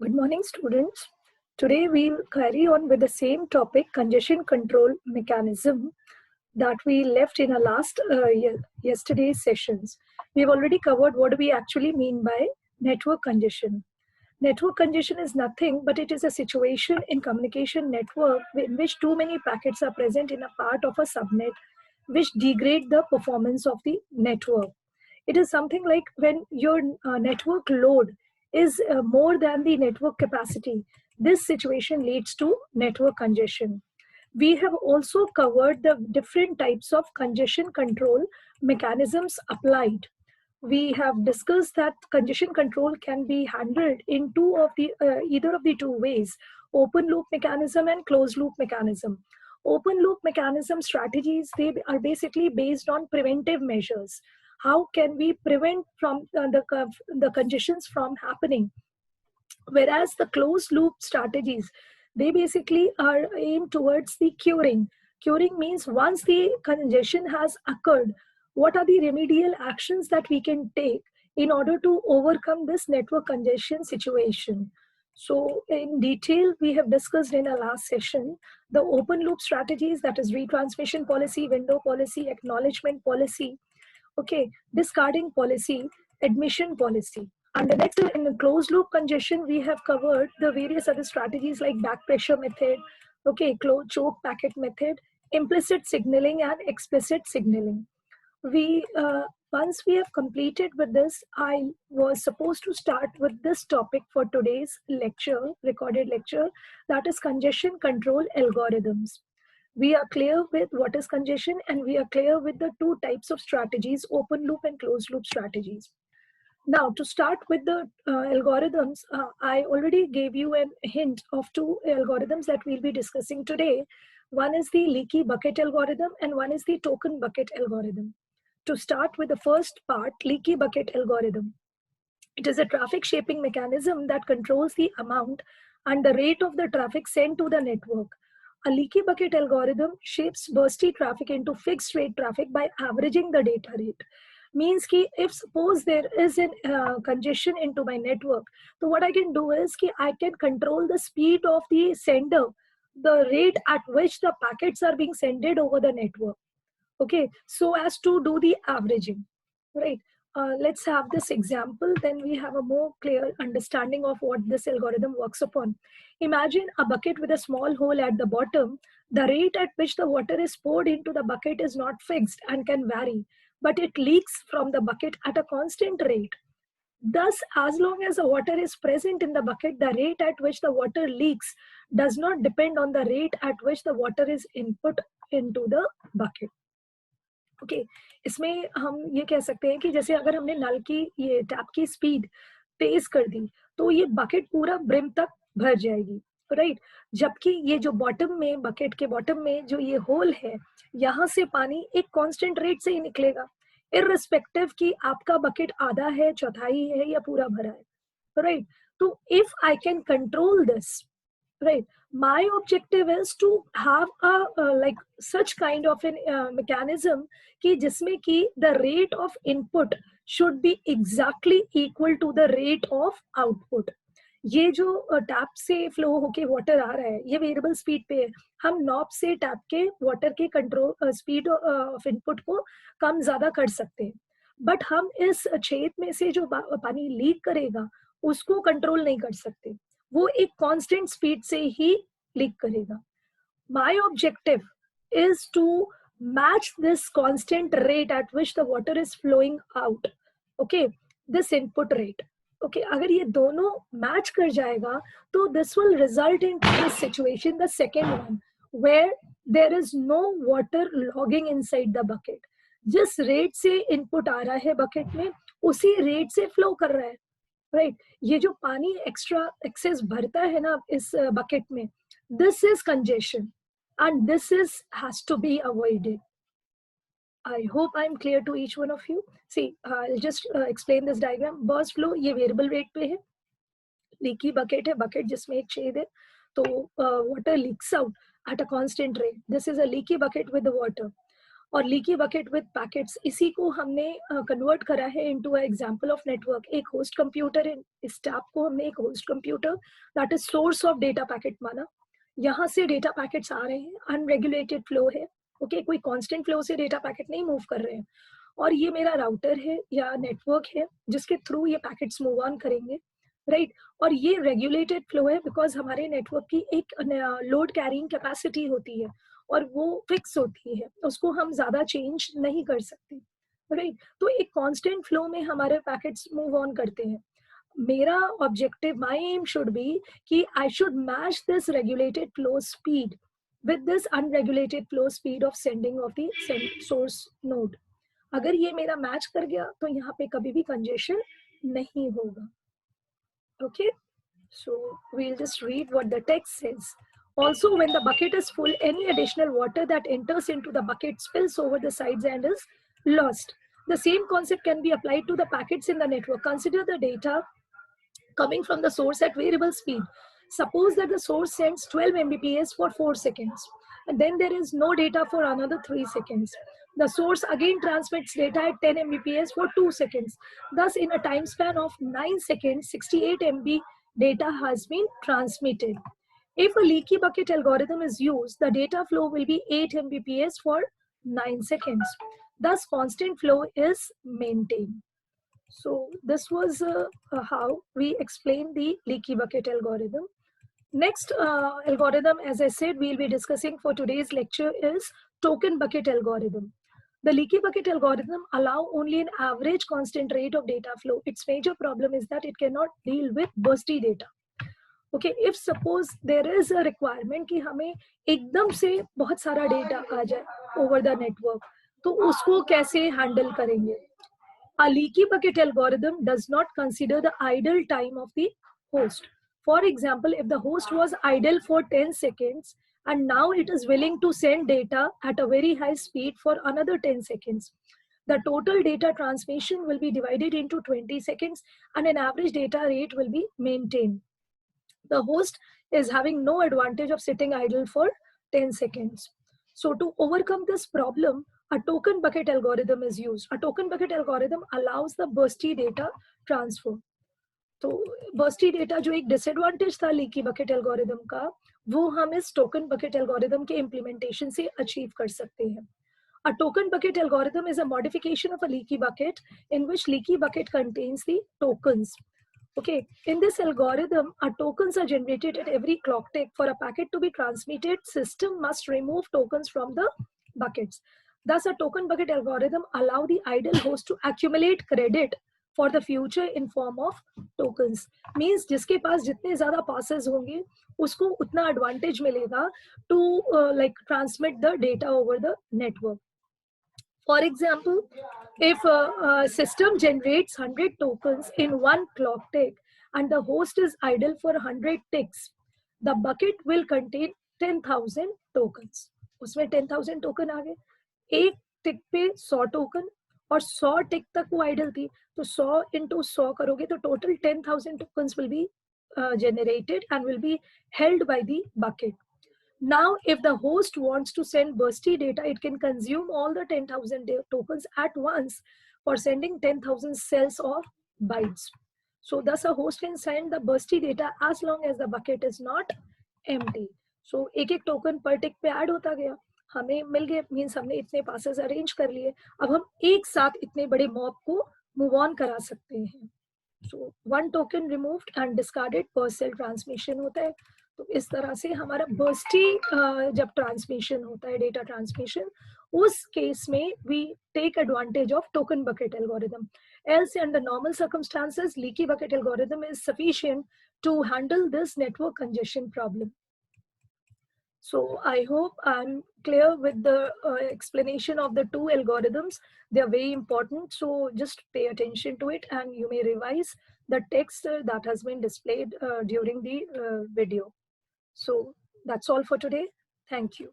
Good morning, students. Today we'll carry on with the same topic, congestion control mechanism, that we left in our last yesterday's sessions. We've already covered what we actually mean by network congestion. Network congestion is nothing but it is a situation in communication network in which too many packets are present in a part of a subnet, which degrade the performance of the network. It is something like when your network load is more than the network capacity. This situation leads to network congestion. We have also covered the different types of congestion control mechanisms applied. We have discussed that congestion control can be handled in either of the two ways: open loop mechanism and closed loop mechanism. Open loop mechanism strategies, they are basically based on preventive measures. How can we prevent from the congestions from happening? Whereas the closed loop strategies, they basically are aimed towards the curing means once the congestion has occurred, what are the remedial actions that we can take in order to overcome this network congestion situation. So in detail we have discussed in our last session the open loop strategies, that is retransmission policy, window policy, acknowledgement policy, okay, discarding policy, admission policy. And the next, in the closed loop congestion, we have covered the various other strategies like back pressure method, okay, choke packet method, implicit signaling, and explicit signaling. We Once we have completed with this, I was supposed to start with this topic for today's lecture, recorded lecture, that is congestion control algorithms. We are clear with what is congestion, and we are clear with the two types of strategies, open loop and closed loop strategies. Now, to start with the algorithms, I already gave you a hint of two algorithms that we'll be discussing today. One is the leaky bucket algorithm and one is the token bucket algorithm. To start with the first part, leaky bucket algorithm. It is a traffic shaping mechanism that controls the amount and the rate of the traffic sent to the network. A leaky bucket algorithm shapes bursty traffic into fixed rate traffic by averaging the data rate. Means ki if suppose there is an congestion into my network, so what I can do is ki I can control the speed of the sender, the rate at which the packets are being sent over the network. Okay, so as to do the averaging, right? Let's have this example, then we have a more clear understanding of what this algorithm works upon. Imagine a bucket with a small hole at the bottom. The rate at which the water is poured into the bucket is not fixed and can vary, but it leaks from the bucket at a constant rate. Thus, as long as the water is present in the bucket, the rate at which the water leaks does not depend on the rate at which the water is input into the bucket. Okay इसमें हम ये कह सकते हैं कि जैसे अगर हमने नल की ये टैप की स्पीड तेज कर दी तो ये बकेट पूरा ब्रिम तक भर जाएगी, राइट? जबकि ये जो बॉटम में, बकेट के बॉटम में जो ये होल है, यहाँ से पानी एक कांस्टेंट रेट से ही निकलेगा, इररिस्पेक्टिव कि आपका बकेट आधा है, चौथाई है या पूरा भरा है, राइट? तो if I can control this, right, my objective is to have a like such kind of an mechanism कि जिसमें कि the rate of input should be exactly equal to the rate of output. ये जो tap से flow होके water आ रहा है, ये वेरिएबल स्पीड पे है. हम नॉब से टैप के वाटर के कंट्रोल स्पीड ऑफ इनपुट को कम ज्यादा कर सकते हैं, बट हम इस छेद में से जो पानी लीक करेगा उसको कंट्रोल नहीं कर सकते. वो एक कांस्टेंट स्पीड से ही लीक करेगा. My objective is to match this constant rate at which the water is flowing out. Okay, this input rate. Okay, अगर ये दोनों मैच कर जाएगा तो this will result in this situation, the second one, where there is no water logging inside the bucket. जिस rate से input आ रहा है बकेट में उसी रेट से फ्लो कर रहा है, राइट? ये जो पानी एक्स्ट्रा एक्सेस भरता है ना इस बकेट में, this is congestion and this is has to be avoided. I hope I'm clear to each one of you. See, I'll just explain this diagram. Burst flow ये variable rate पे है, leaky bucket है, bucket जिसमें एक छेद है, तो water leaks out at a constant rate. This is a leaky bucket with the water. और लीकी बकेट विद पैकेट्स, इसी को हमने कन्वर्ट करा है into a example of network. एक होस्ट कंप्यूटर है, इस टैब को हमने एक host computer that is source of data packet माना. यहाँ से डेटा पैकेट्स आ रहे हैं, अनरेगुलेटेड फ्लो है. ओके, कोई कांस्टेंट फ्लो से डेटा पैकेट नहीं मूव कर रहे हैं. और ये मेरा राउटर है या नेटवर्क है जिसके थ्रू ये पैकेट्स मूव ऑन करेंगे, राइट. और ये रेगुलेटेड फ्लो है बिकॉज हमारे नेटवर्क की एक लोड कैरिंग कैपेसिटी होती है और वो फिक्स होती है, उसको हम ज्यादा चेंज नहीं कर सकते, राइट. तो एक कांस्टेंट फ्लो में हमारे पैकेट्स मूव ऑन करते हैं. मेरा objective, my aim should be कि I should match this regulated flow speed with this unregulated flow speed of sending of the source node. अगर ये मेरा मैच कर गया तो यहाँ पे कभी भी कंजेशन नहीं होगा. Okay, so we'll just read what the text says. Also, when the bucket is full, any additional water that enters into the bucket spills over the sides and is lost. The same concept can be applied to the packets in the network. Consider the data coming from the source at variable speed. Suppose that the source sends 12 Mbps for 4 seconds, and then there is no data for another 3 seconds. The source again transmits data at 10 Mbps for 2 seconds. Thus, in a time span of 9 seconds, 68 MB data has been transmitted. If a leaky bucket algorithm is used, the data flow will be 8 Mbps for 9 seconds. Thus, constant flow is maintained. So this was how we explain the leaky bucket algorithm. Next algorithm, as I said, we'll be discussing for today's lecture is token bucket algorithm. The leaky bucket algorithm allow only an average constant rate of data flow. Its major problem is that it cannot deal with bursty data. Okay, if suppose there is a requirement कि हमें एकदम से बहुत सारा data आ जाए over the network, तो उसको कैसे handle करेंगे? A leaky bucket algorithm does not consider the idle time of the host. For example, if the host was idle for 10 seconds and now it is willing to send data at a very high speed for another 10 seconds, the total data transmission will be divided into 20 seconds and an average data rate will be maintained. The host is having no advantage of sitting idle for 10 seconds. So to overcome this problem, a token bucket algorithm is used. A token bucket algorithm allows the bursty data transfer. तो bursty data जो एक disadvantage था leaky bucket algorithm का, वो हम इस token bucket algorithm के implementation से achieve कर सकते हैं. A token bucket algorithm is a modification of a leaky bucket in which leaky bucket contains the tokens. Okay, in this algorithm, our tokens are generated at every clock tick. For a packet to be transmitted, system must remove tokens from the buckets. Thus, a token bucket algorithm allow the idle host to accumulate credit for the future in form of tokens. Means जिसके पास जितने ज़्यादा passes होंगे, उसको उतना advantage मिलेगा to like transmit the data over the network. For example, if a system generates 100 tokens in one clock tick and the host is idle for 100 ticks, the bucket will contain 10,000 tokens. उसमें 10,000 token आ गए. एक tick पे 100 token और 100 tick तक वो idle थी, तो 100 into 100 करोगे तो total 10,000 tokens will be generated and will be held by the bucket. Now, if the host wants to send bursty data, it can consume all the 10,000 tokens at once for sending 10,000 cells of bytes. So thus a host can send the bursty data as long as the bucket is not empty. So एक एक token per tick पे add होता गया, हमें मिल गए, means हमने इतने passes arrange कर लिए, अब हम एक साथ इतने बड़े mob को move on करा सकते हैं. So one token removed and discarded per cell transmission होता है. तो इस तरह से हमारा बर्स्टी जब ट्रांसमिशन होता है, डेटा ट्रांसमिशन, उस केस में we take advantage of token bucket algorithm. Else, under normal circumstances, leaky bucket algorithm is sufficient to handle this network congestion problem. So I hope I'm clear with the explanation of the two algorithms. They are very important, so just pay attention to it and you may revise the text that has been displayed during the video. So that's all for today. Thank you.